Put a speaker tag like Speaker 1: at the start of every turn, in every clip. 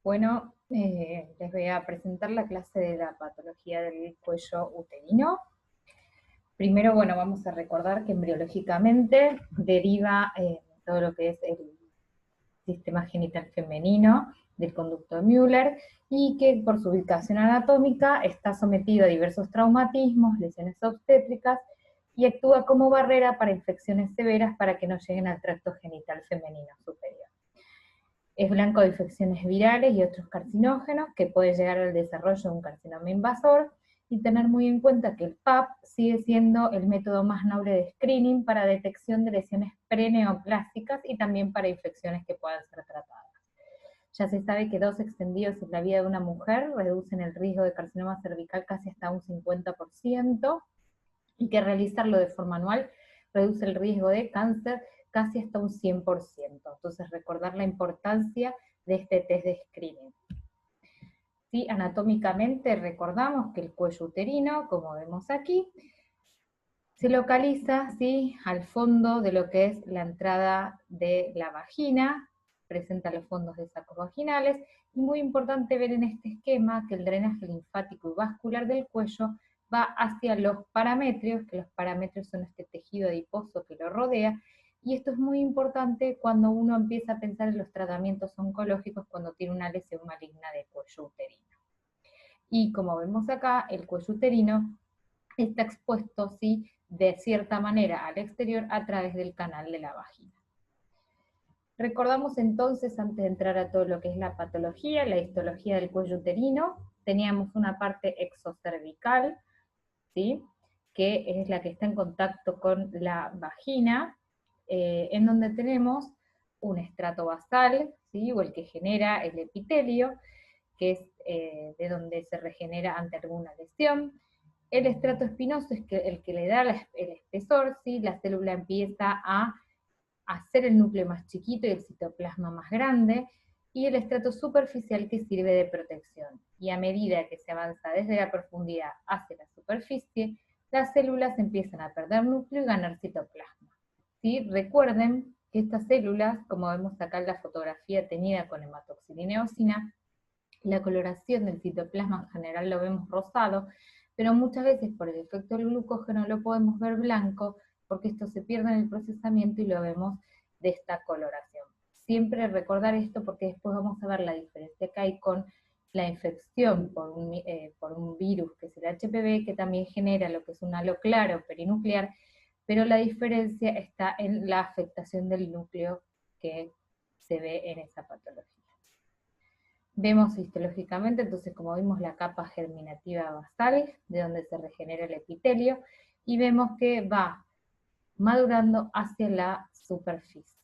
Speaker 1: Bueno, les voy a presentar la clase de la patología del cuello uterino. Primero, bueno, vamos a recordar que embriológicamente deriva todo lo que es el sistema genital femenino del conducto de Müller y que por su ubicación anatómica está sometido a diversos traumatismos, lesiones obstétricas y actúa como barrera para infecciones severas para que no lleguen al tracto genital femenino superior. Es blanco de infecciones virales y otros carcinógenos que puede llegar al desarrollo de un carcinoma invasor, y tener muy en cuenta que el PAP sigue siendo el método más noble de screening para detección de lesiones preneoplásticas y también para infecciones que puedan ser tratadas. Ya se sabe que dos extendidos en la vida de una mujer reducen el riesgo de carcinoma cervical casi hasta un 50%, y que realizarlo de forma anual reduce el riesgo de cáncer casi hasta un 100%. Entonces, recordar la importancia de este test de screening. ¿Sí? Anatómicamente recordamos que el cuello uterino, como vemos aquí, se localiza, ¿sí?, al fondo de lo que es la entrada de la vagina, presenta los fondos de sacos vaginales, y muy importante ver en este esquema que el drenaje linfático y vascular del cuello va hacia los paramétrios, que los paramétrios son este tejido adiposo que lo rodea, y esto es muy importante cuando uno empieza a pensar en los tratamientos oncológicos cuando tiene una lesión maligna de cuello uterino. Y como vemos acá, el cuello uterino está expuesto, ¿sí?, de cierta manera al exterior a través del canal de la vagina. Recordamos entonces, antes de entrar a todo lo que es la patología, la histología del cuello uterino, teníamos una parte exocervical, ¿sí?, que es la que está en contacto con la vagina, en donde tenemos un estrato basal, ¿sí?, o el que genera el epitelio, que es de donde se regenera ante alguna lesión. El estrato espinoso es el que le da el espesor, ¿sí? La célula empieza a hacer el núcleo más chiquito y el citoplasma más grande, y el estrato superficial que sirve de protección. Y a medida que se avanza desde la profundidad hacia la superficie, las células empiezan a perder núcleo y ganar citoplasma. ¿Sí? Recuerden que estas células, como vemos acá en la fotografía teñida con hematoxilina y eosina, la coloración del citoplasma en general lo vemos rosado, pero muchas veces por el efecto del glucógeno lo podemos ver blanco, porque esto se pierde en el procesamiento y lo vemos de esta coloración. Siempre recordar esto porque después vamos a ver la diferencia que hay con la infección por un virus que es el HPV, que también genera lo que es un halo claro perinuclear, pero la diferencia está en la afectación del núcleo que se ve en esa patología. Vemos histológicamente, entonces, como vimos, la capa germinativa basal, de donde se regenera el epitelio, y vemos que va madurando hacia la superficie.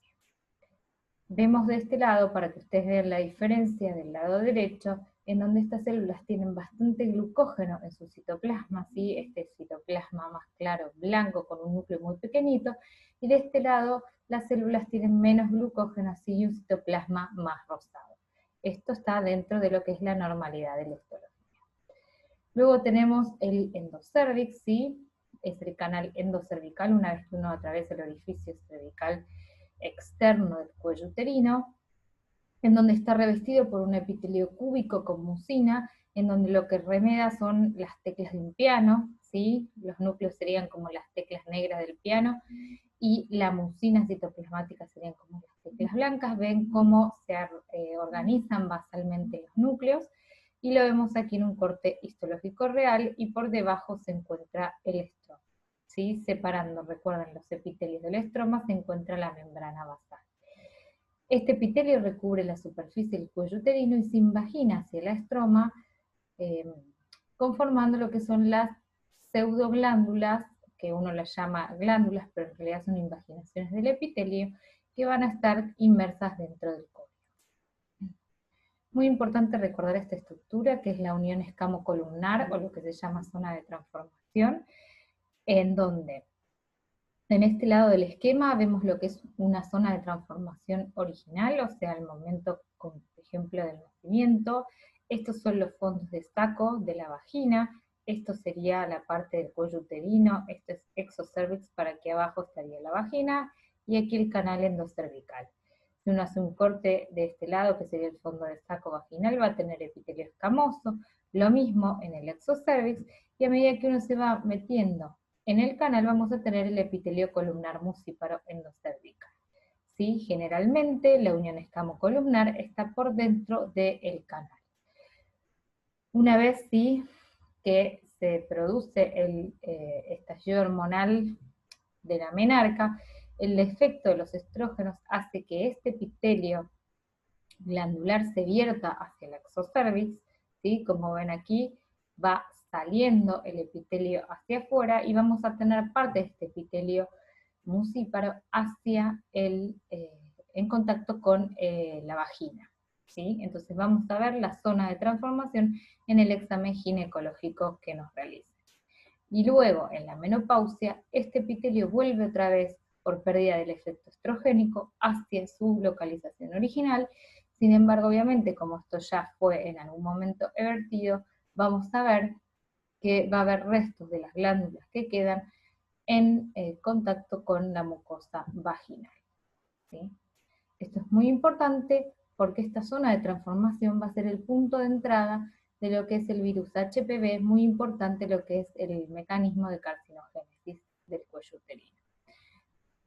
Speaker 1: Vemos de este lado, para que ustedes vean la diferencia del lado derecho, en donde estas células tienen bastante glucógeno en su citoplasma, ¿sí? Este citoplasma más claro, blanco, con un núcleo muy pequeñito, y de este lado las células tienen menos glucógeno, ¿sí?, y un citoplasma más rosado. Esto está dentro de lo que es la normalidad de la histología. Luego tenemos el endocervix, ¿sí? Es el canal endocervical, una vez que uno atraviesa el orificio cervical externo del cuello uterino, en donde está revestido por un epitelio cúbico con mucina, en donde lo que remeda son las teclas de un piano, ¿sí? Los núcleos serían como las teclas negras del piano, y la mucina citoplasmática serían como las teclas blancas. Ven cómo se organizan basalmente los núcleos, y lo vemos aquí en un corte histológico real, y por debajo se encuentra el estroma, ¿sí? Separando, recuerden, los epitelios del estroma se encuentra la membrana basal. Este epitelio recubre la superficie del cuello uterino y se invagina hacia la estroma, conformando lo que son las pseudoglándulas, que uno las llama glándulas, pero en realidad son invaginaciones del epitelio, que van a estar inmersas dentro del córneo. Muy importante recordar esta estructura, que es la unión escamo-columnar, o lo que se llama zona de transformación, en donde en este lado del esquema vemos lo que es una zona de transformación original, o sea, al momento, por ejemplo, del nacimiento. Estos son los fondos de saco de la vagina, esto sería la parte del cuello uterino, esto es exocervix, para aquí abajo estaría la vagina, y aquí el canal endocervical. Si uno hace un corte de este lado, que sería el fondo del saco vaginal, va a tener epitelio escamoso, lo mismo en el exocervix, y a medida que uno se va metiendo en el canal, vamos a tener el epitelio columnar musíparo endocervical. ¿Sí? Generalmente la unión escamocolumnar está por dentro del canal. Una vez sí que se produce el estallido hormonal de la menarca, el efecto de los estrógenos hace que este epitelio glandular se vierta hacia el exocervix, ¿sí? Como ven aquí, va saliendo el epitelio hacia afuera y vamos a tener parte de este epitelio musíparo hacia en contacto con la vagina, ¿sí? Entonces vamos a ver la zona de transformación en el examen ginecológico que nos realiza. Y luego, en la menopausia, este epitelio vuelve otra vez por pérdida del efecto estrogénico hacia su localización original. Sin embargo, obviamente, como esto ya fue en algún momento vertido, vamos a ver que va a haber restos de las glándulas que quedan en contacto con la mucosa vaginal, ¿sí? Esto es muy importante porque esta zona de transformación va a ser el punto de entrada de lo que es el virus HPV, es muy importante lo que es el mecanismo de carcinogénesis del cuello uterino.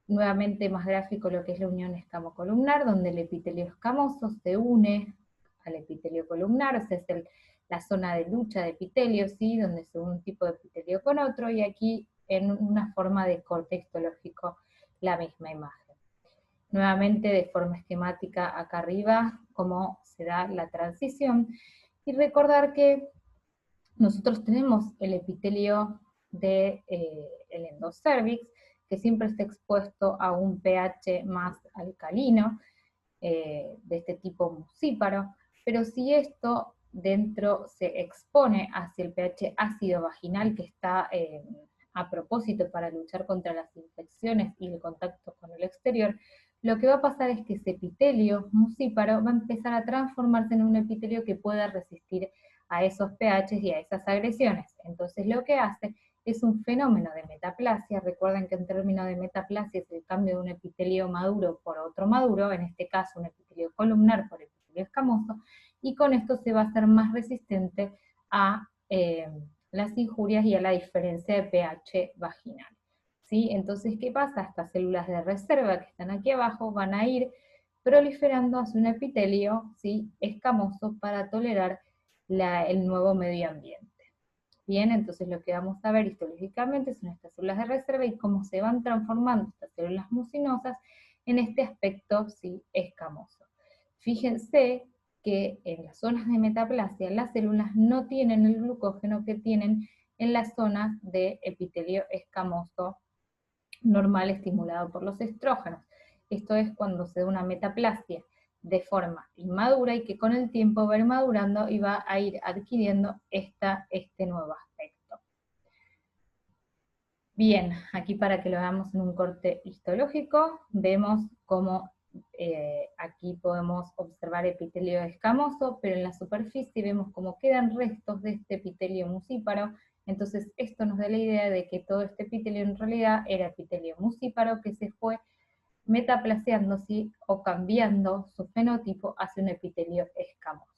Speaker 1: Nuevamente más gráfico lo que es la unión escamocolumnar, donde el epitelio escamoso se une al epitelio columnar, o sea, es la zona de lucha de epitelio, ¿sí? Donde se une un tipo de epitelio con otro, y aquí en una forma de corte histológico la misma imagen. Nuevamente de forma esquemática acá arriba, cómo se da la transición, y recordar que nosotros tenemos el epitelio del endocervix, que siempre está expuesto a un pH más alcalino, de este tipo musíparo, pero si esto dentro se expone hacia el pH ácido vaginal, que está a propósito para luchar contra las infecciones y el contacto con el exterior, lo que va a pasar es que ese epitelio musíparo va a empezar a transformarse en un epitelio que pueda resistir a esos pHs y a esas agresiones. Entonces lo que hace es un fenómeno de metaplasia. Recuerden que en términos de metaplasia es el cambio de un epitelio maduro por otro maduro, en este caso un epitelio columnar por epitelio escamoso, y con esto se va a hacer más resistente a las injurias y a la diferencia de pH vaginal, ¿sí? Entonces, ¿qué pasa? Estas células de reserva que están aquí abajo van a ir proliferando hacia un epitelio, ¿sí?, escamoso para tolerar el nuevo medio ambiente. Bien, entonces lo que vamos a ver histológicamente son estas células de reserva y cómo se van transformando estas células mucinosas en este aspecto, ¿sí?, escamoso. Fíjense que en las zonas de metaplasia las células no tienen el glucógeno que tienen en las zonas de epitelio escamoso normal estimulado por los estrógenos. Esto es cuando se da una metaplasia de forma inmadura y que con el tiempo va a ir madurando y va a ir adquiriendo este nuevo aspecto. Bien, aquí para que lo veamos en un corte histológico, vemos cómo aquí podemos observar epitelio escamoso, pero en la superficie vemos cómo quedan restos de este epitelio musíparo. Entonces esto nos da la idea de que todo este epitelio en realidad era epitelio musíparo que se fue metaplasiándose o cambiando su fenotipo hacia un epitelio escamoso.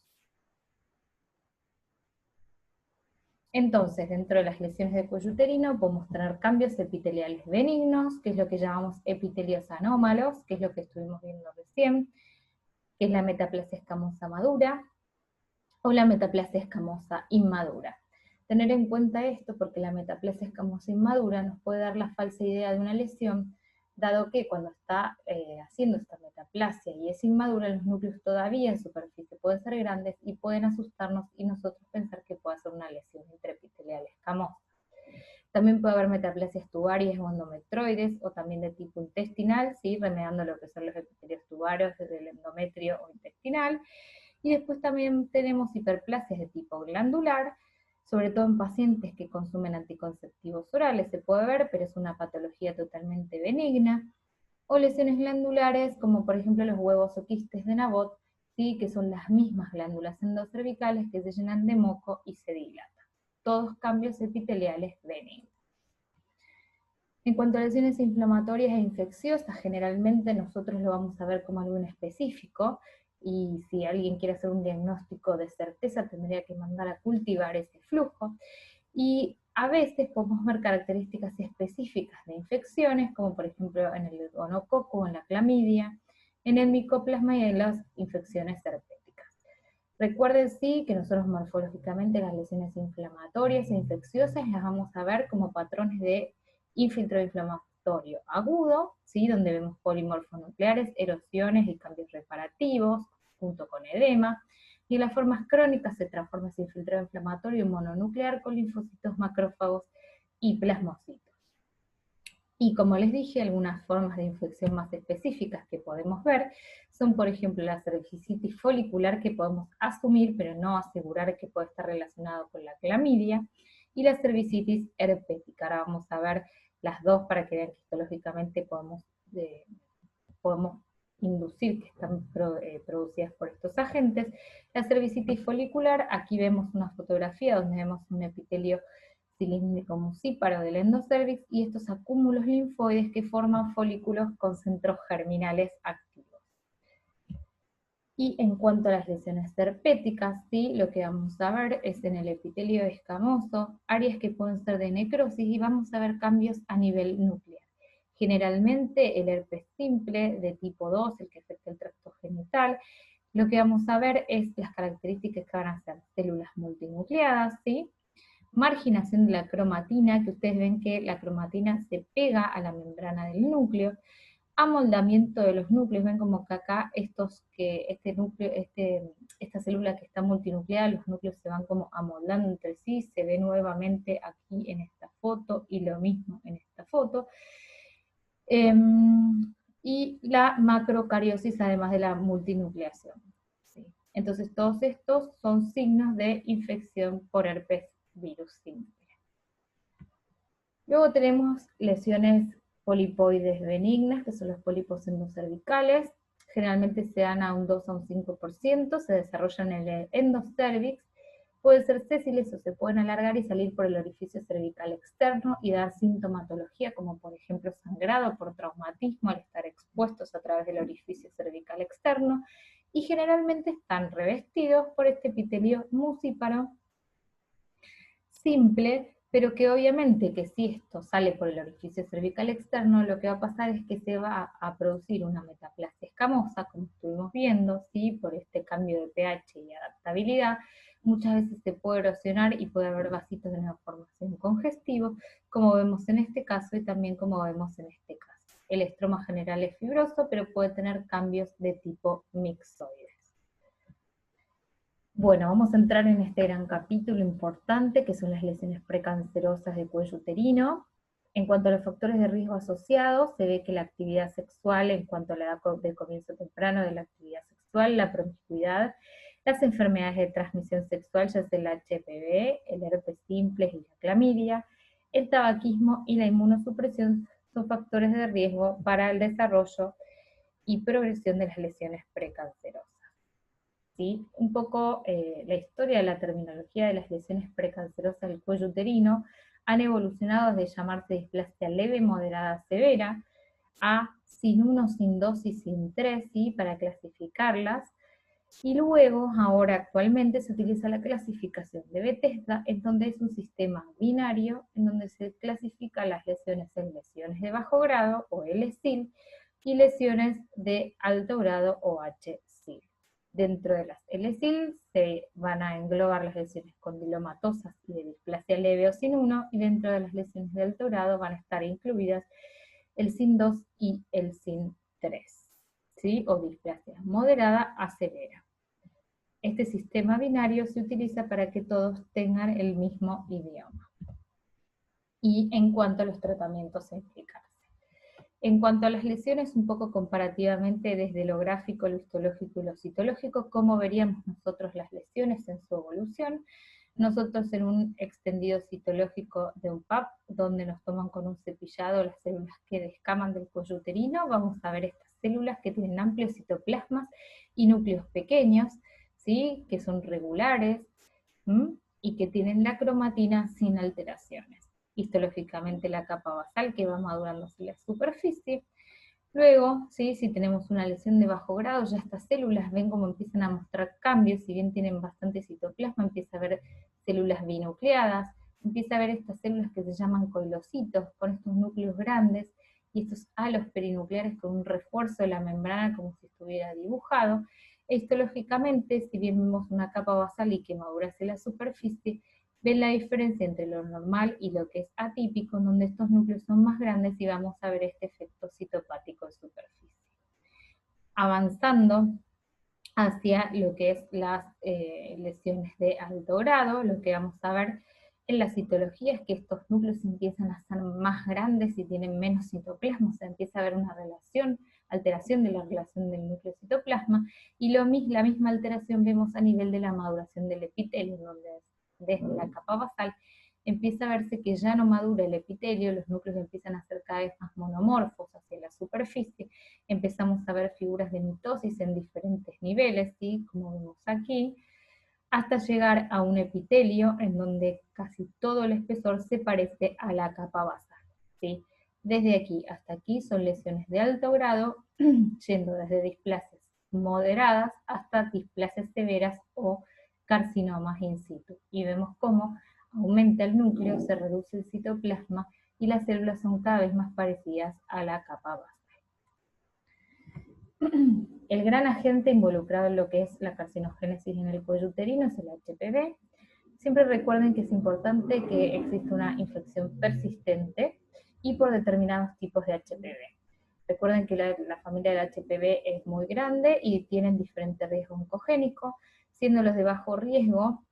Speaker 1: Entonces, dentro de las lesiones de cuello uterino podemos tener cambios epiteliales benignos, que es lo que llamamos epitelios anómalos, que es lo que estuvimos viendo recién, que es la metaplasia escamosa madura, o la metaplasia escamosa inmadura. Tener en cuenta esto porque la metaplasia escamosa inmadura nos puede dar la falsa idea de una lesión, dado que cuando está haciendo esta metaplasia y es inmadura, los núcleos todavía en superficie pueden ser grandes y pueden asustarnos y nosotros pensar que puede ser una lesión intraepitelial escamosa. También puede haber metaplasias tubarias o endometroides, o también de tipo intestinal, ¿sí?, remediando lo que son los epitelios tubarios del endometrio o intestinal. Y después también tenemos hiperplasias de tipo glandular, sobre todo en pacientes que consumen anticonceptivos orales, se puede ver, pero es una patología totalmente benigna, o lesiones glandulares, como por ejemplo los huevos o quistes de Nabot, ¿sí?, que son las mismas glándulas endocervicales que se llenan de moco y se dilatan. Todos cambios epiteliales benignos. En cuanto a lesiones inflamatorias e infecciosas, generalmente nosotros lo vamos a ver como algo específico, y si alguien quiere hacer un diagnóstico de certeza tendría que mandar a cultivar ese flujo. Y a veces podemos ver características específicas de infecciones, como por ejemplo en el gonococo, en la clamidia, en el micoplasma y en las infecciones herpéticas. Recuerden sí que nosotros morfológicamente las lesiones inflamatorias e infecciosas las vamos a ver como patrones de infiltrado inflamatorio agudo, ¿sí? Donde vemos polimorfonucleares, erosiones y cambios reparativos, junto con edema. Y en las formas crónicas se transforma ese infiltrado inflamatorio mononuclear con linfocitos macrófagos y plasmocitos. Y como les dije, algunas formas de infección más específicas que podemos ver son, por ejemplo, la cervicitis folicular, que podemos asumir, pero no asegurar que puede estar relacionado con la clamidia, y la cervicitis herpética. Ahora vamos a ver las dos para que vean que histológicamente podemos inducir que están producidas por estos agentes. La cervicitis folicular, aquí vemos una fotografía donde vemos un epitelio cilíndrico musíparo del endocervix y estos acúmulos linfoides que forman folículos con centros germinales activos. Y en cuanto a las lesiones herpéticas, ¿sí? Lo que vamos a ver es en el epitelio escamoso, áreas que pueden ser de necrosis, y vamos a ver cambios a nivel nuclear. Generalmente el herpes simple de tipo 2, el que afecta el tracto genital, lo que vamos a ver es las características que van a ser células multinucleadas, ¿sí? Marginación de la cromatina, que ustedes ven que la cromatina se pega a la membrana del núcleo, amoldamiento de los núcleos, ven como que acá esta célula que está multinucleada, los núcleos se van como amoldando entre sí, se ve nuevamente aquí en esta foto y lo mismo en esta foto. Y la macrocariosis, además de la multinucleación. ¿Sí? Entonces todos estos son signos de infección por herpes virus simple. Luego tenemos lesiones polipoides benignas, que son los pólipos endocervicales. Generalmente se dan a un 2 a un 5%, se desarrollan en el endocervix. Pueden ser sésiles o se pueden alargar y salir por el orificio cervical externo y dar sintomatología, como por ejemplo sangrado por traumatismo al estar expuestos a través del orificio cervical externo, y generalmente están revestidos por este epitelio musíparo simple, pero que obviamente que si esto sale por el orificio cervical externo, lo que va a pasar es que se va a producir una metaplasia escamosa, como estuvimos viendo, ¿sí? Por este cambio de pH y adaptabilidad. Muchas veces se puede erosionar y puede haber vasitos de neoformación congestivo, como vemos en este caso y también como vemos en este caso. El estroma general es fibroso, pero puede tener cambios de tipo mixoide. Bueno, vamos a entrar en este gran capítulo importante, que son las lesiones precancerosas de cuello uterino. En cuanto a los factores de riesgo asociados, se ve que la actividad sexual, en cuanto a la edad de comienzo temprano de la actividad sexual, la promiscuidad, las enfermedades de transmisión sexual, ya sea el HPV, el herpes simple y la clamidia, el tabaquismo y la inmunosupresión son factores de riesgo para el desarrollo y progresión de las lesiones precancerosas. ¿Sí? Un poco la historia de la terminología de las lesiones precancerosas del cuello uterino han evolucionado desde llamarse displasia leve, moderada, severa, a sin 1, sin 2 y sin 3, ¿sí? Para clasificarlas. Y luego, ahora actualmente, se utiliza la clasificación de Bethesda, en donde es un sistema binario, en donde se clasifica las lesiones en lesiones de bajo grado, o LSIL, y lesiones de alto grado, o HSIL. Dentro de las LSIL se van a englobar las lesiones condilomatosas y de displasia leve o sin 1, y dentro de las lesiones de alto grado van a estar incluidas el SIN 2 y el SIN 3, ¿sí? O displasia moderada a severa. Este sistema binario se utiliza para que todos tengan el mismo idioma. Y en cuanto a los tratamientos a implicarse. En cuanto a las lesiones, un poco comparativamente desde lo gráfico, lo histológico y lo citológico, ¿cómo veríamos nosotros las lesiones en su evolución? Nosotros en un extendido citológico de un PAP, donde nos toman con un cepillado las células que descaman del cuello uterino, vamos a ver estas células que tienen amplios citoplasmas y núcleos pequeños, ¿sí? Que son regulares, y que tienen la cromatina sin alteraciones. histológicamente la capa basal que va madurando hacia la superficie. Luego, ¿sí? Si tenemos una lesión de bajo grado, ya estas células ven cómo empiezan a mostrar cambios, si bien tienen bastante citoplasma, empieza a haber células binucleadas, empieza a haber estas células que se llaman coilocitos, con estos núcleos grandes, y estos halos perinucleares con un refuerzo de la membrana como si estuviera dibujado. Histológicamente, si bien vemos una capa basal y que madura hacia la superficie, ven la diferencia entre lo normal y lo que es atípico, en donde estos núcleos son más grandes y vamos a ver este efecto citopático en superficie. Avanzando hacia lo que es las lesiones de alto grado, lo que vamos a ver en la citología es que estos núcleos empiezan a ser más grandes y tienen menos citoplasma, o sea, empieza a haber una alteración de la relación del núcleo-citoplasma, y la misma alteración vemos a nivel de la maduración del epitelio, donde desde la capa basal empieza a verse que ya no madura el epitelio, los núcleos empiezan a ser cada vez más monomorfos hacia la superficie, empezamos a ver figuras de mitosis en diferentes niveles, ¿sí? Como vemos aquí, hasta llegar a un epitelio en donde casi todo el espesor se parece a la capa basal, ¿sí? Desde aquí hasta aquí son lesiones de alto grado, yendo desde displasias moderadas hasta displasias severas o carcinomas in situ. Y vemos cómo aumenta el núcleo, se reduce el citoplasma y las células son cada vez más parecidas a la capa basal. El gran agente involucrado en lo que es la carcinogénesis en el cuello uterino es el HPV. Siempre recuerden que es importante que exista una infección persistente y por determinados tipos de HPV. Recuerden que la familia del HPV es muy grande y tienen diferente riesgo oncogénico, siendo los de bajo riesgo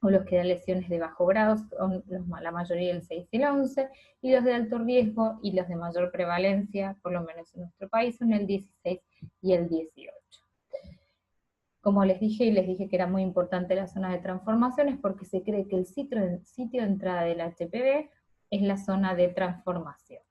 Speaker 1: o los que dan lesiones de bajo grado, son la mayoría del 6 y el 11, y los de alto riesgo y los de mayor prevalencia, por lo menos en nuestro país, son el 16 y el 18. Como les dije que era muy importante la zona de transformaciones porque se cree que el sitio de entrada del HPV es la zona de transformación.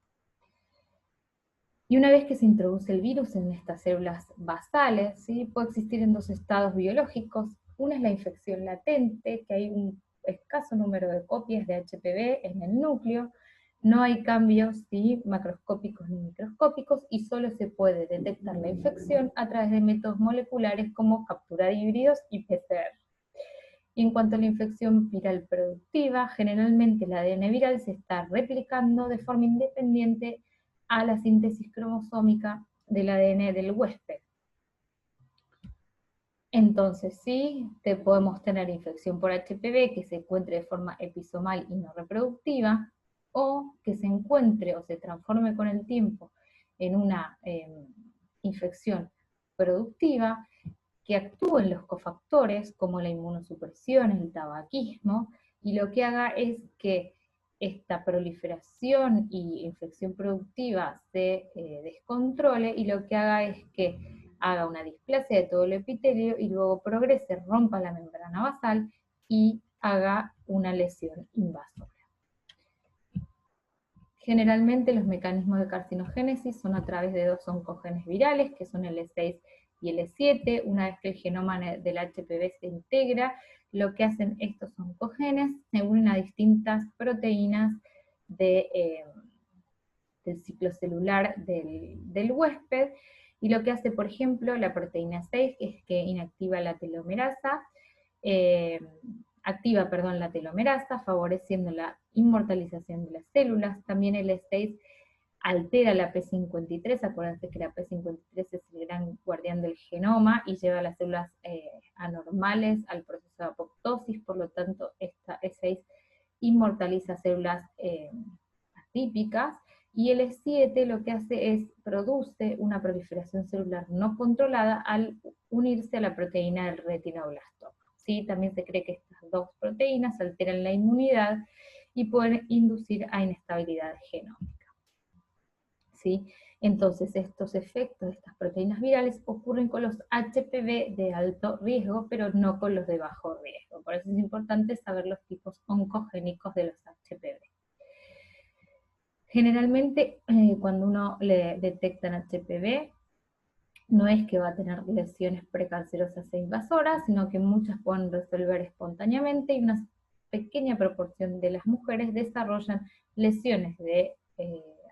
Speaker 1: Y una vez que se introduce el virus en estas células basales, ¿sí? Puede existir en dos estados biológicos. Una es la infección latente, que hay un escaso número de copias de HPV en el núcleo, no hay cambios, ¿sí? Macroscópicos ni microscópicos, y solo se puede detectar la infección a través de métodos moleculares como captura de híbridos y PCR. Y en cuanto a la infección viral productiva, generalmente el ADN viral se está replicando de forma independiente a la síntesis cromosómica del ADN del huésped. Entonces sí, podemos tener infección por HPV que se encuentre de forma episomal y no reproductiva, o que se encuentre o se transforme con el tiempo en una infección productiva, que actúen los cofactores como la inmunosupresión, el tabaquismo, y lo que haga es que esta proliferación y infección productiva se descontrole, y lo que haga es que haga una displasia de todo el epitelio y luego progrese, rompa la membrana basal y haga una lesión invasora. Generalmente los mecanismos de carcinogénesis son a través de dos oncogenes virales, que son el E6 y el E7. Una vez que el genoma del HPV se integra, lo que hacen estos oncogenes, se unen a distintas proteínas del ciclo celular del huésped, y lo que hace, por ejemplo, la proteína 6 es que inactiva la telomerasa, la telomerasa, favoreciendo la inmortalización de las células. También el E6 altera la P53, acuérdense que la P53 es el gran guardián del genoma y lleva a las células anormales al proceso de apoptosis, por lo tanto esta E6 inmortaliza células atípicas, y el E7 lo que hace es produce una proliferación celular no controlada al unirse a la proteína del retinoblastoma. ¿Sí? También se cree que estas dos proteínas alteran la inmunidad y pueden inducir a inestabilidad genómica. ¿Sí? Entonces estos efectos de estas proteínas virales ocurren con los HPV de alto riesgo, pero no con los de bajo riesgo. Por eso es importante saber los tipos oncogénicos de los HPV. Generalmente cuando uno le detecta HPV, no es que va a tener lesiones precancerosas e invasoras, sino que muchas pueden resolver espontáneamente y unas pequeña proporción de las mujeres desarrollan lesiones de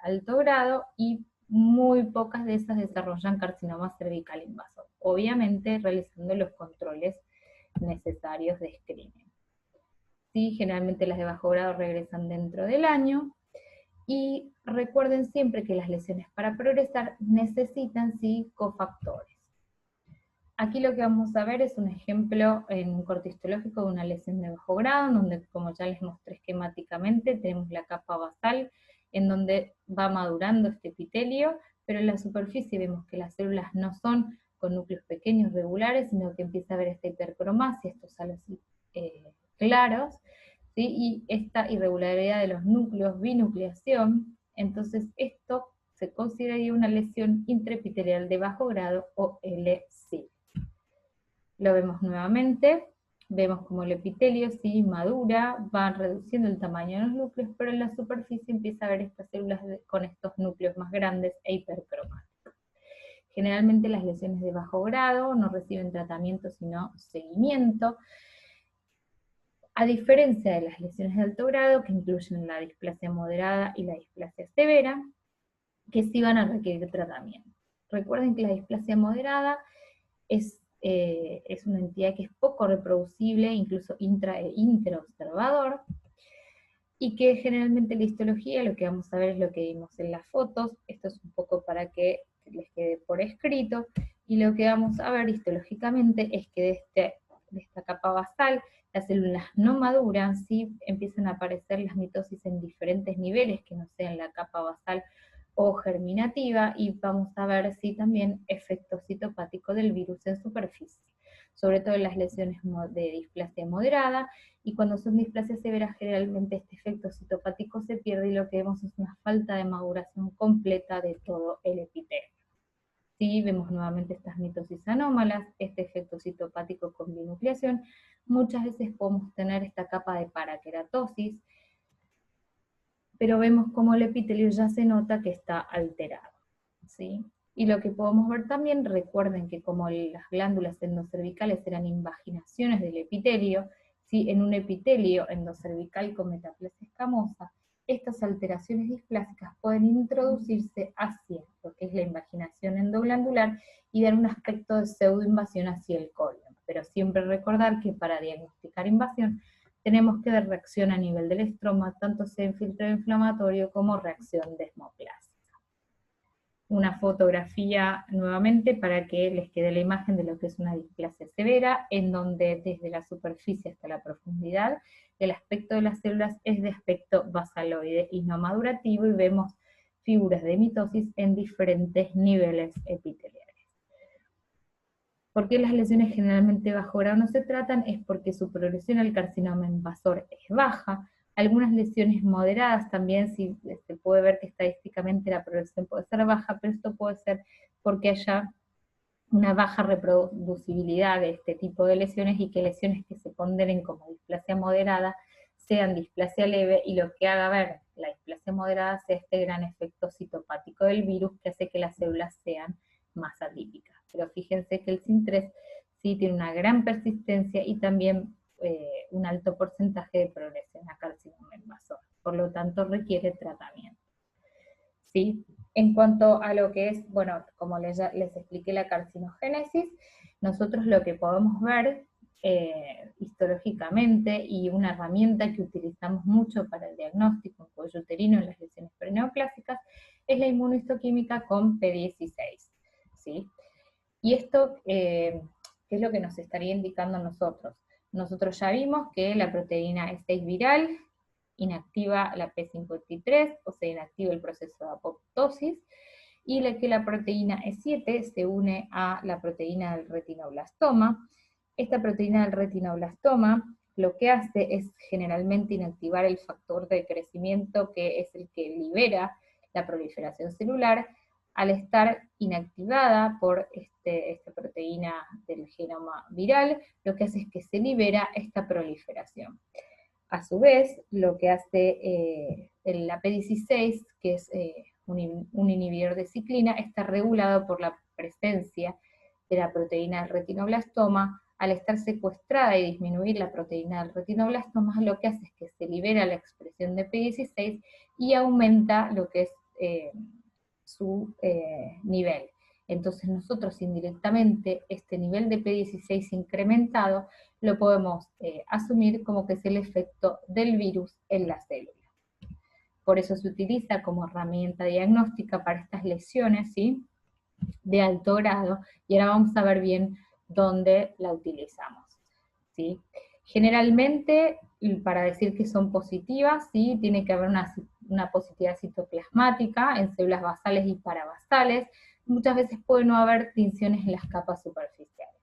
Speaker 1: alto grado y muy pocas de esas desarrollan carcinoma cervical invasor, obviamente realizando los controles necesarios de screening. ¿Sí? Generalmente las de bajo grado regresan dentro del año, y recuerden siempre que las lesiones para progresar necesitan sí cofactores. Aquí lo que vamos a ver es un ejemplo en un corte histológico de una lesión de bajo grado, donde, como ya les mostré esquemáticamente, tenemos la capa basal, en donde va madurando este epitelio, pero en la superficie vemos que las células no son con núcleos pequeños regulares, sino que empieza a haber esta hipercromasia, estos halos claros, ¿sí? Y esta irregularidad de los núcleos, binucleación. Entonces esto se consideraría una lesión intraepitelial de bajo grado o LC. Lo vemos nuevamente, vemos como el epitelio sí madura, va reduciendo el tamaño de los núcleos, pero en la superficie empieza a haber estas células con estos núcleos más grandes e hipercromáticos. Generalmente las lesiones de bajo grado no reciben tratamiento sino seguimiento, a diferencia de las lesiones de alto grado, que incluyen la displasia moderada y la displasia severa, que sí van a requerir tratamiento. Recuerden que la displasia moderada es una entidad que es poco reproducible, incluso intra e intraobservador, y que generalmente la histología, lo que vamos a ver es lo que vimos en las fotos, esto es un poco para que les quede por escrito, y lo que vamos a ver histológicamente es que de esta capa basal, las células no maduran, ¿sí? Empiezan a aparecer las mitosis en diferentes niveles, que no sean la capa basal o germinativa, y vamos a ver si también efecto citopático del virus en superficie, sobre todo en las lesiones de displasia moderada, y cuando son displasias severas generalmente este efecto citopático se pierde y lo que vemos es una falta de maduración completa de todo el epitelio. Sí, vemos nuevamente estas mitosis anómalas, este efecto citopático con binucleación. Muchas veces podemos tener esta capa de paraqueratosis, pero vemos como el epitelio ya se nota que está alterado, ¿sí? Y lo que podemos ver también, recuerden que como las glándulas endocervicales eran invaginaciones del epitelio, ¿sí? En un epitelio endocervical con metaplasia escamosa, estas alteraciones displásicas pueden introducirse hacia lo que es la invaginación endoglandular y dar un aspecto de pseudoinvasión hacia el colon. Pero siempre recordar que para diagnosticar invasión tenemos que ver reacción a nivel del estroma, tanto sea infiltrado inflamatorio como reacción desmoplásica. Una fotografía nuevamente para que les quede la imagen de lo que es una displasia severa, en donde desde la superficie hasta la profundidad, el aspecto de las células es de aspecto basaloide y no madurativo, y vemos figuras de mitosis en diferentes niveles epiteliales. ¿Por qué las lesiones generalmente bajo grado no se tratan? Es porque su progresión al carcinoma invasor es baja. Algunas lesiones moderadas también, sí, se puede ver que estadísticamente la progresión puede ser baja, pero esto puede ser porque haya una baja reproducibilidad de este tipo de lesiones y que lesiones que se ponderen como displasia moderada sean displasia leve, y lo que haga ver la displasia moderada sea este gran efecto citopático del virus que hace que las células sean más atípicas. Pero fíjense que el SIN3 sí tiene una gran persistencia y también un alto porcentaje de progresión a carcinoma invasor, por lo tanto requiere tratamiento. ¿Sí? En cuanto a lo que es, bueno, como les expliqué la carcinogénesis, nosotros lo que podemos ver histológicamente, y una herramienta que utilizamos mucho para el diagnóstico en cuello uterino en las lesiones perineoplásicas, es la inmunohistoquímica con P16, ¿sí? Y esto, ¿qué es lo que nos estaría indicando a nosotros? Nosotros ya vimos que la proteína E6 viral inactiva la P53, o sea, inactiva el proceso de apoptosis, y que la proteína E7 se une a la proteína del retinoblastoma. Esta proteína del retinoblastoma lo que hace es generalmente inactivar el factor de crecimiento, que es el que libera la proliferación celular. Al estar inactivada por esta proteína del genoma viral, lo que hace es que se libera esta proliferación. A su vez, lo que hace la P16, que es un inhibidor de ciclina, está regulado por la presencia de la proteína del retinoblastoma, al estar secuestrada y disminuir la proteína del retinoblastomas, lo que hace es que se libera la expresión de P16 y aumenta lo que es su nivel. Entonces nosotros indirectamente este nivel de P16 incrementado lo podemos asumir como que es el efecto del virus en la célula. Por eso se utiliza como herramienta diagnóstica para estas lesiones, ¿sí?, de alto grado, y ahora vamos a ver bien dónde la utilizamos, ¿sí? Generalmente, para decir que son positivas, ¿sí?, tiene que haber una positividad citoplasmática en células basales y parabasales. Muchas veces puede no haber tinciones en las capas superficiales.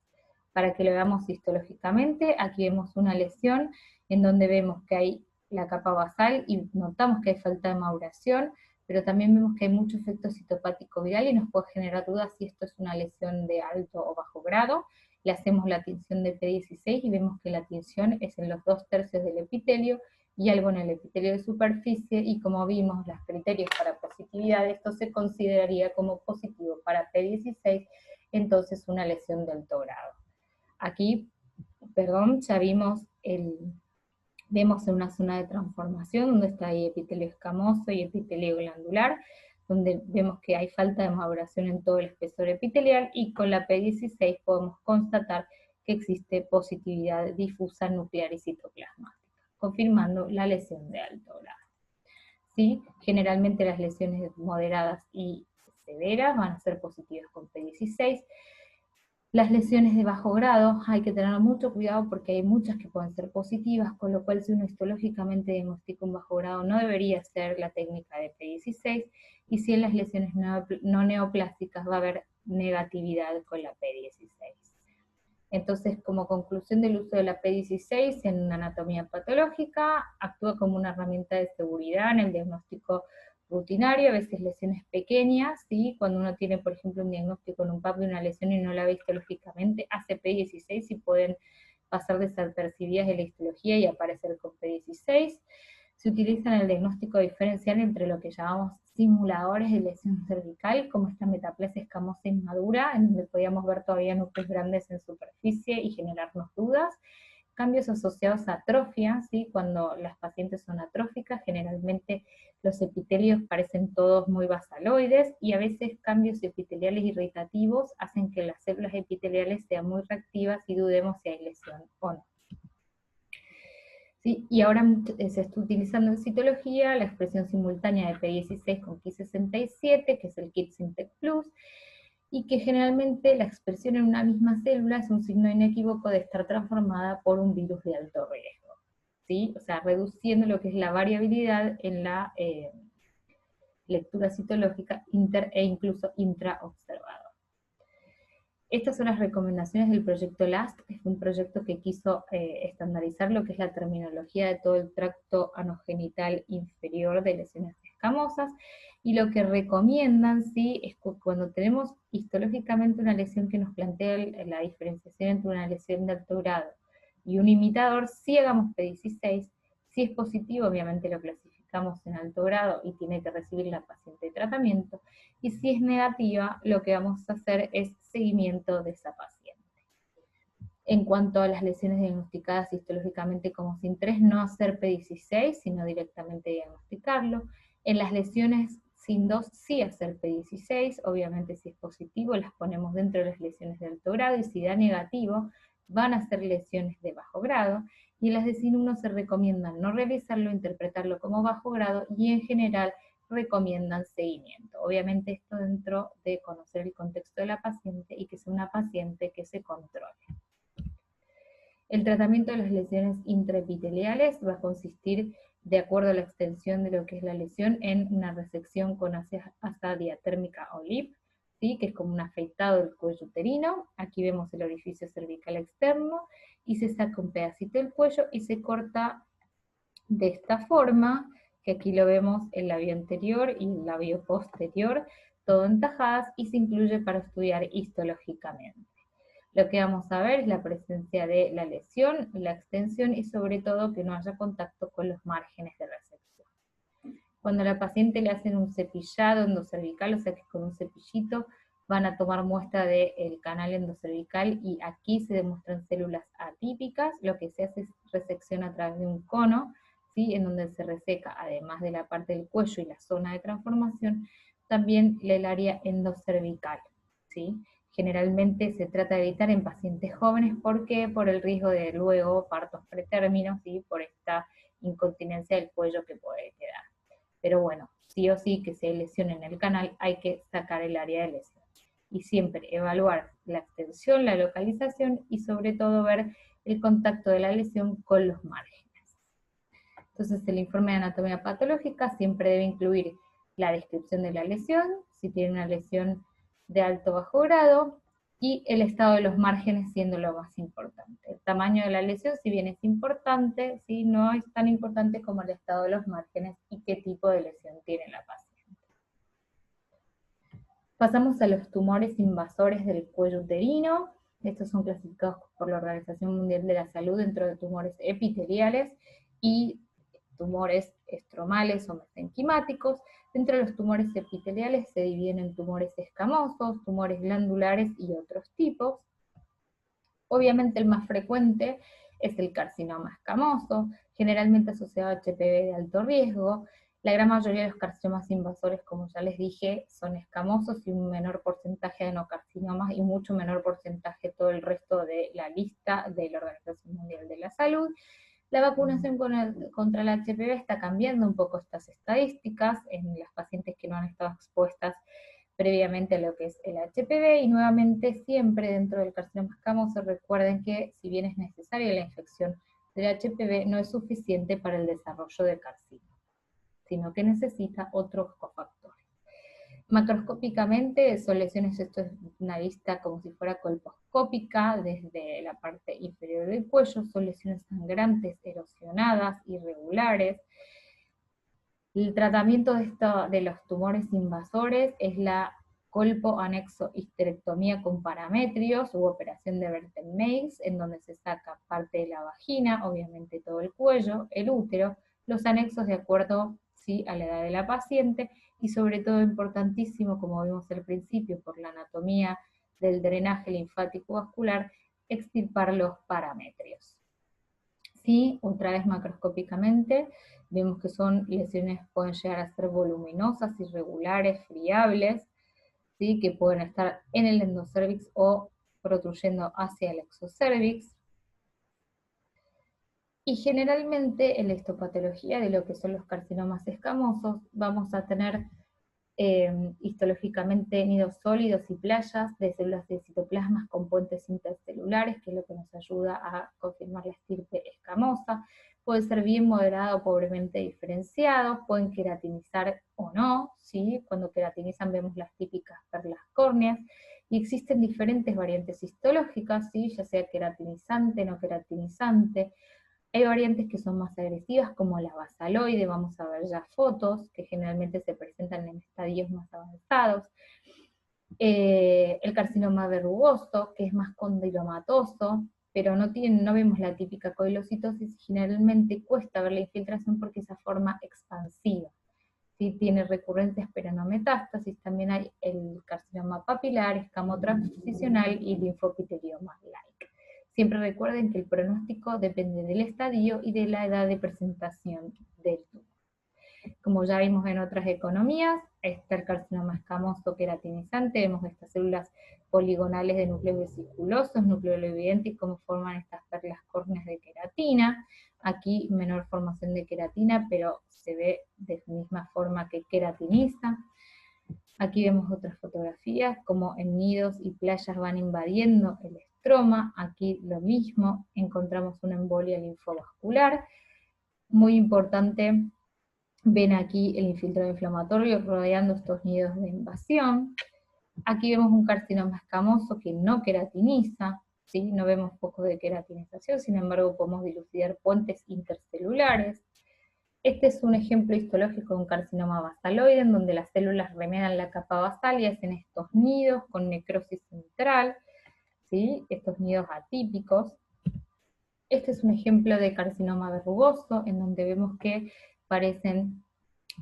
Speaker 1: Para que lo veamos histológicamente, aquí vemos una lesión en donde vemos que hay la capa basal y notamos que hay falta de maduración, pero también vemos que hay mucho efecto citopático viral y nos puede generar dudas si esto es una lesión de alto o bajo grado. Le hacemos la tinción de P16 y vemos que la tinción es en los 2/3 del epitelio y algo en el epitelio de superficie, y como vimos los criterios para positividad, esto se consideraría como positivo para P16, entonces una lesión de alto grado. Aquí, perdón, ya vemos en una zona de transformación donde está ahí epitelio escamoso y epitelio glandular, donde vemos que hay falta de maduración en todo el espesor epitelial, y con la P16 podemos constatar que existe positividad difusa nuclear y citoplasmática, confirmando la lesión de alto grado. ¿Sí? Generalmente las lesiones moderadas y severas van a ser positivas con P16. Las lesiones de bajo grado hay que tener mucho cuidado porque hay muchas que pueden ser positivas, con lo cual si uno histológicamente diagnostica un bajo grado no debería ser la técnica de P16, y si en las lesiones no neoplásticas va a haber negatividad con la P16. Entonces, como conclusión del uso de la P16 en una anatomía patológica, actúa como una herramienta de seguridad en el diagnóstico rutinario, a veces lesiones pequeñas, ¿sí? Cuando uno tiene, por ejemplo, un diagnóstico en un PAP de una lesión y no la ve histológicamente, hace P16 y pueden pasar desapercibidas de la histología y aparecer con P16. Se utiliza en el diagnóstico diferencial entre lo que llamamos simuladores de lesión cervical, como esta metaplasia escamosa inmadura, en donde podíamos ver todavía núcleos grandes en superficie y generarnos dudas. Cambios asociados a atrofia, ¿sí? Cuando las pacientes son atróficas, generalmente los epitelios parecen todos muy basaloides, y a veces cambios epiteliales irritativos hacen que las células epiteliales sean muy reactivas y dudemos si hay lesión o no. ¿Sí? Y ahora se está utilizando en citología la expresión simultánea de P16 con Ki67, que es el Kit Sintec Plus, y que generalmente la expresión en una misma célula es un signo inequívoco de estar transformada por un virus de alto riesgo, ¿sí? O sea, reduciendo lo que es la variabilidad en la lectura citológica e incluso intraobservador. Estas son las recomendaciones del proyecto LAST, que es un proyecto que quiso estandarizar lo que es la terminología de todo el tracto anogenital inferior de lesiones escamosas, y lo que recomiendan, ¿sí?, es que cuando tenemos histológicamente una lesión que nos plantea la diferenciación entre una lesión de alto grado y un imitador, si hagamos P16, si es positivo, obviamente lo clasificamos en alto grado y tiene que recibir la paciente de tratamiento, y si es negativa, lo que vamos a hacer es seguimiento de esa paciente. En cuanto a las lesiones diagnosticadas histológicamente como SIN3, no hacer P16, sino directamente diagnosticarlo. En las lesiones SIN2 sí hacer P16, obviamente si es positivo las ponemos dentro de las lesiones de alto grado, y si da negativo van a ser lesiones de bajo grado, y en las de SIN1 se recomienda no realizarlo, interpretarlo como bajo grado, y en general recomiendan seguimiento. Obviamente esto dentro de conocer el contexto de la paciente y que sea una paciente que se controle. El tratamiento de las lesiones intraepiteliales va a consistir, de acuerdo a la extensión de lo que es la lesión, en una resección con asa diatérmica o LIP, ¿sí?, que es como un afeitado del cuello uterino. Aquí vemos el orificio cervical externo y se saca un pedacito del cuello y se corta de esta forma, que aquí lo vemos el labio anterior y el labio posterior, todo en tajadas, y se incluye para estudiar histológicamente. Lo que vamos a ver es la presencia de la lesión, la extensión y sobre todo que no haya contacto con los márgenes de resección. Cuando a la paciente le hacen un cepillado endocervical, o sea que con un cepillito van a tomar muestra del canal endocervical y aquí se demuestran células atípicas. Lo que se hace es resección a través de un cono, ¿sí? En donde se reseca, además de la parte del cuello y la zona de transformación, también el área endocervical, ¿sí? Generalmente se trata de evitar en pacientes jóvenes, ¿por qué? Por el riesgo de luego partos pretérminos y por esta incontinencia del cuello que puede quedar. Pero bueno, sí o sí que si hay lesión en el canal hay que sacar el área de lesión. Y siempre evaluar la extensión, la localización y sobre todo ver el contacto de la lesión con los márgenes. Entonces el informe de anatomía patológica siempre debe incluir la descripción de la lesión, si tiene una lesión de alto o bajo grado, y el estado de los márgenes siendo lo más importante. El tamaño de la lesión, si bien es importante, ¿sí? No es tan importante como el estado de los márgenes y qué tipo de lesión tiene la paciente. Pasamos a los tumores invasores del cuello uterino. Estos son clasificados por la Organización Mundial de la Salud dentro de tumores epiteliales y tumores estromales o mesenquimáticos. Dentro de los tumores epiteliales se dividen en tumores escamosos, tumores glandulares y otros tipos. Obviamente el más frecuente es el carcinoma escamoso, generalmente asociado a HPV de alto riesgo. La gran mayoría de los carcinomas invasores, como ya les dije, son escamosos y un menor porcentaje de adenocarcinomas y mucho menor porcentaje todo el resto de la lista de la Organización Mundial de la Salud. La vacunación contra el HPV está cambiando un poco estas estadísticas en las pacientes que no han estado expuestas previamente a lo que es el HPV, y nuevamente siempre dentro del carcinoma escamoso recuerden que si bien es necesaria la infección del HPV, no es suficiente para el desarrollo de carcinoma, sino que necesita otros cofactores. Macroscópicamente son lesiones, esto es una vista como si fuera colposcópica desde la parte inferior del cuello, son lesiones sangrantes, erosionadas, irregulares. El tratamiento de los tumores invasores es la colpo-anexo-histerectomía con parametrios u operación de Verten-Mays, en donde se saca parte de la vagina, obviamente todo el cuello, el útero, los anexos de acuerdo ¿sí? a la edad de la paciente, y sobre todo importantísimo, como vimos al principio, por la anatomía del drenaje linfático vascular, extirpar los parametrios. Sí, otra vez macroscópicamente, vemos que son lesiones que pueden llegar a ser voluminosas, irregulares, friables, ¿sí? Que pueden estar en el endocervix o protruyendo hacia el exocervix. Y generalmente en la histopatología de lo que son los carcinomas escamosos, vamos a tener histológicamente nidos sólidos y playas de células de citoplasmas con puentes intercelulares, que es lo que nos ayuda a confirmar la estirpe escamosa. Puede ser bien moderado o pobremente diferenciados, pueden queratinizar o no, ¿sí? Cuando queratinizan vemos las típicas perlas córneas, y existen diferentes variantes histológicas, ¿sí? Ya sea queratinizante, no queratinizante. Hay variantes que son más agresivas, como la basaloide, vamos a ver ya fotos, que generalmente se presentan en estadios más avanzados. El carcinoma verrugoso, que es más condilomatoso, pero no vemos la típica coilocitosis, generalmente cuesta ver la infiltración porque es esa forma expansiva. Sí, tiene recurrencias pero no metástasis. También hay el carcinoma papilar, escamo transicional y linfopitelioma like. Siempre recuerden que el pronóstico depende del estadio y de la edad de presentación del tumor. Como ya vimos en otras economías, está el carcinoma escamoso queratinizante, vemos estas células poligonales de núcleos vesiculosos, nucleoevidentes, cómo forman estas perlas córneas de queratina. Aquí menor formación de queratina, pero se ve de misma forma que queratiniza. Aquí vemos otras fotografías, como en nidos y playas van invadiendo el estroma. Aquí lo mismo, encontramos una embolia linfovascular. Muy importante, ven aquí el infiltrado inflamatorio rodeando estos nidos de invasión. Aquí vemos un carcinoma escamoso que no queratiniza, ¿sí? No vemos poco de queratinización, sin embargo podemos dilucidar puentes intercelulares. Este es un ejemplo histológico de un carcinoma basaloide, en donde las células remedan la capa basal y hacen estos nidos con necrosis central, ¿sí? Estos nidos atípicos. Este es un ejemplo de carcinoma verrugoso, en donde vemos que parecen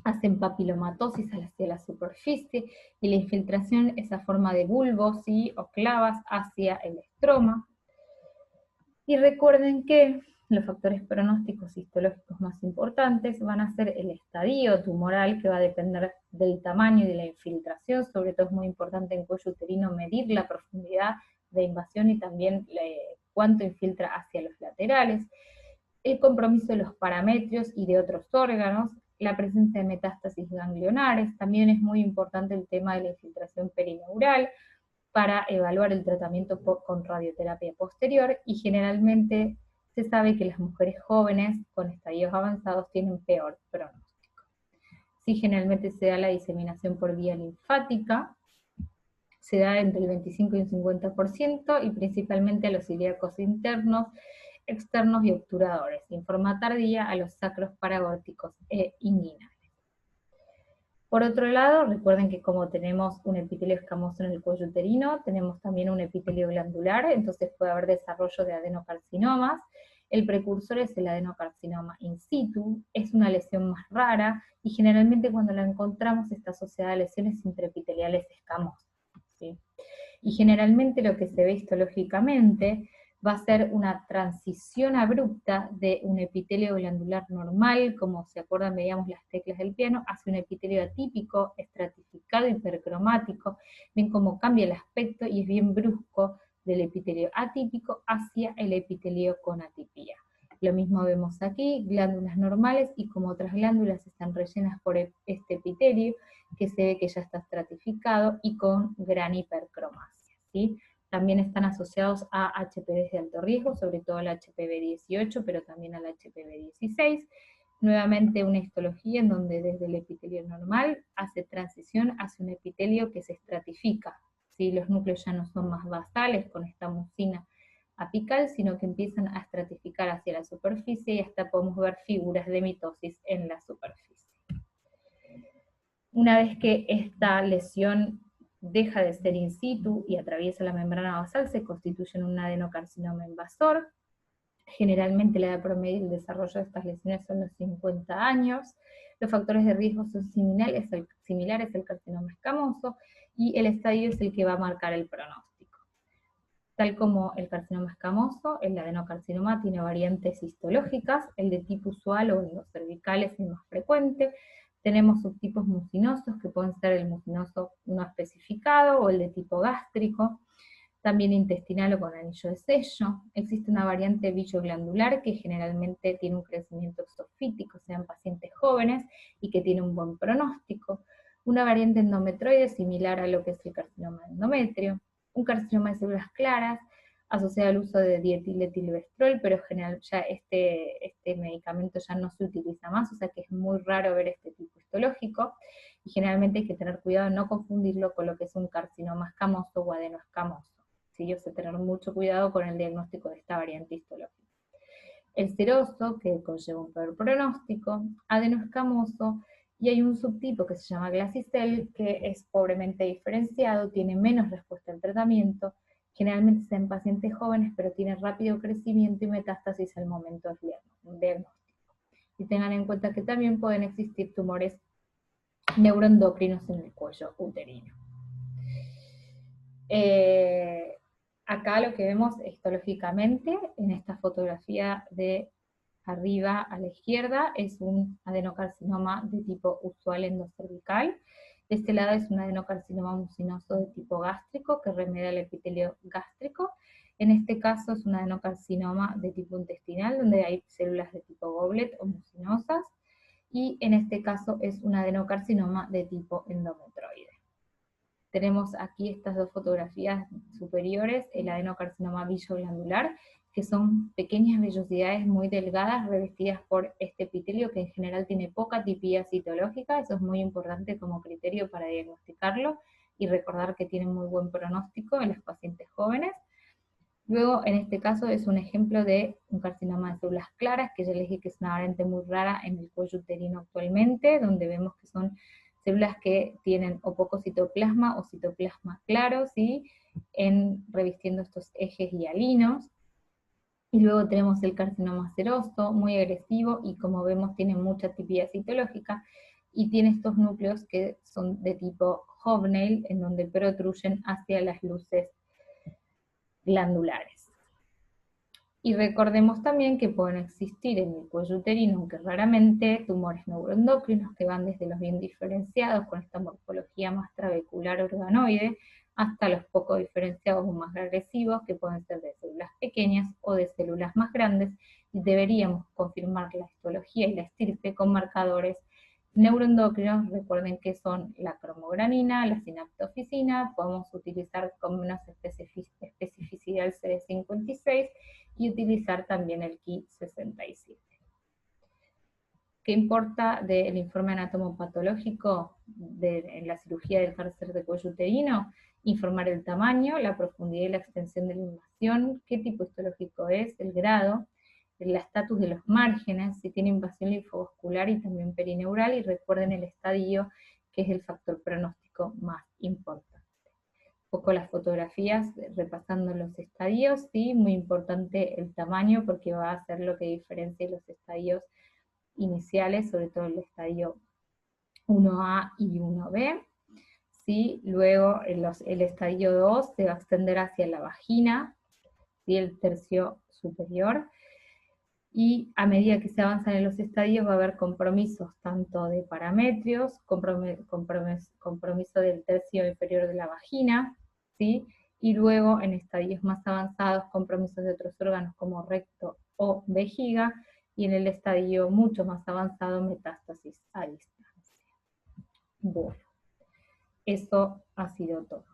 Speaker 1: hacen papilomatosis hacia la superficie, y la infiltración es a forma de bulbos, ¿sí?, o clavas hacia el estroma. Y recuerden que los factores pronósticos histológicos más importantes van a ser el estadio tumoral, que va a depender del tamaño y de la infiltración. Sobre todo es muy importante en cuello uterino medir la profundidad de invasión y también cuánto infiltra hacia los laterales, el compromiso de los parametrios y de otros órganos, la presencia de metástasis ganglionares. También es muy importante el tema de la infiltración perineural para evaluar el tratamiento con radioterapia posterior, y generalmente se sabe que las mujeres jóvenes con estadios avanzados tienen peor pronóstico. Sí, generalmente se da la diseminación por vía linfática, se da entre el 25 y un 50%, y principalmente a los ilíacos internos, externos y obturadores, y en forma tardía a los sacros paragórticos e inguinales. Por otro lado, recuerden que como tenemos un epitelio escamoso en el cuello uterino, tenemos también un epitelio glandular, entonces puede haber desarrollo de adenocarcinomas. El precursor es el adenocarcinoma in situ, es una lesión más rara, y generalmente cuando la encontramos está asociada a lesiones intraepiteliales escamosas, ¿sí? Y generalmente lo que se ve histológicamente va a ser una transición abrupta de un epitelio glandular normal, como se acuerdan, veíamos las teclas del piano, hacia un epitelio atípico, estratificado, hipercromático. Ven cómo cambia el aspecto y es bien brusco del epitelio atípico hacia el epitelio con atipía. Lo mismo vemos aquí, glándulas normales, y como otras glándulas están rellenas por este epitelio, que se ve que ya está estratificado y con gran hipercromasia, ¿sí? También están asociados a HPVs de alto riesgo, sobre todo al HPV 18, pero también al HPV 16. Nuevamente una histología en donde desde el epitelio normal hace transición hacia un epitelio que se estratifica, ¿sí? Los núcleos ya no son más basales con esta mucina apical, sino que empiezan a estratificar hacia la superficie, y hasta podemos ver figuras de mitosis en la superficie. Una vez que esta lesión deja de ser in situ y atraviesa la membrana basal, se constituye en un adenocarcinoma invasor. Generalmente la edad promedio del desarrollo de estas lesiones son los 50 años. Los factores de riesgo son similares al carcinoma escamoso, y el estadio es el que va a marcar el pronóstico. Tal como el carcinoma escamoso, el adenocarcinoma tiene variantes histológicas. El de tipo usual o endocervical es el más frecuente. Tenemos subtipos mucinosos, que pueden ser el mucinoso no especificado o el de tipo gástrico, también intestinal o con anillo de sello. Existe una variante villo-glandular que generalmente tiene un crecimiento exofítico, o sea, en pacientes jóvenes, y que tiene un buen pronóstico. Una variante endometroide similar a lo que es el carcinoma de endometrio. Un carcinoma de células claras asociado al uso de dietilmetilvestrol, pero en general ya este medicamento ya no se utiliza más, o sea que es muy raro ver este tipo histológico, y generalmente hay que tener cuidado de no confundirlo con lo que es un carcinoma escamoso o adenoescamoso. ¿Sí? Yo sé tener mucho cuidado con el diagnóstico de esta variante histológica. El seroso, que conlleva un peor pronóstico, adenoescamoso, y hay un subtipo que se llama Glasicell, que es pobremente diferenciado, tiene menos respuesta al tratamiento, generalmente está en pacientes jóvenes, pero tiene rápido crecimiento y metástasis al momento del diagnóstico. Y tengan en cuenta que también pueden existir tumores neuroendocrinos en el cuello uterino. Acá lo que vemos histológicamente en esta fotografía de arriba a la izquierda es un adenocarcinoma de tipo usual endocervical. De este lado es un adenocarcinoma mucinoso de tipo gástrico que remedia el epitelio gástrico. En este caso es un adenocarcinoma de tipo intestinal, donde hay células de tipo goblet o mucinosas. Y en este caso es un adenocarcinoma de tipo endometroide. Tenemos aquí estas dos fotografías superiores, el adenocarcinoma villo-glandular, que son pequeñas vellosidades muy delgadas revestidas por este epitelio, que en general tiene poca atipía citológica. Eso es muy importante como criterio para diagnosticarlo, y recordar que tiene muy buen pronóstico en los pacientes jóvenes. Luego, en este caso, es un ejemplo de un carcinoma de células claras, que ya les dije que es una variante muy rara en el cuello uterino actualmente, donde vemos que son células que tienen o poco citoplasma o citoplasma claro, ¿sí? Revistiendo estos ejes hialinos. Y luego tenemos el carcinoma seroso, muy agresivo, y como vemos tiene mucha atipía citológica, y tiene estos núcleos que son de tipo hobnail, en donde protruyen hacia las luces glandulares. Y recordemos también que pueden existir en el cuello uterino, aunque raramente, tumores neuroendocrinos que van desde los bien diferenciados con esta morfología más trabecular organoide, hasta los poco diferenciados o más agresivos, que pueden ser de células pequeñas o de células más grandes, y deberíamos confirmar la histología y la estirpe con marcadores neuroendocrinos. Recuerden que son la cromogranina, la sinaptofisina, podemos utilizar con menos especificidad el CD56 y utilizar también el Ki67. ¿Qué importa del informe anatomopatológico en la cirugía del cáncer de cuello uterino? Informar el tamaño, la profundidad y la extensión de la invasión, qué tipo histológico es, el grado, el estatus de los márgenes, si tiene invasión linfovascular y también perineural, y recuerden el estadio, que es el factor pronóstico más importante. Un poco las fotografías, repasando los estadios, sí, muy importante el tamaño, porque va a ser lo que diferencie los estadios iniciales, sobre todo el estadio 1A y 1B. ¿Sí? Luego el estadio 2 se va a extender hacia la vagina, ¿sí? El tercio superior, y a medida que se avanzan en los estadios va a haber compromisos tanto de parametrios, compromiso del tercio inferior de la vagina, ¿sí? Y luego en estadios más avanzados compromisos de otros órganos como recto o vejiga, y en el estadio mucho más avanzado metástasis a distancia. Bueno, eso ha sido todo.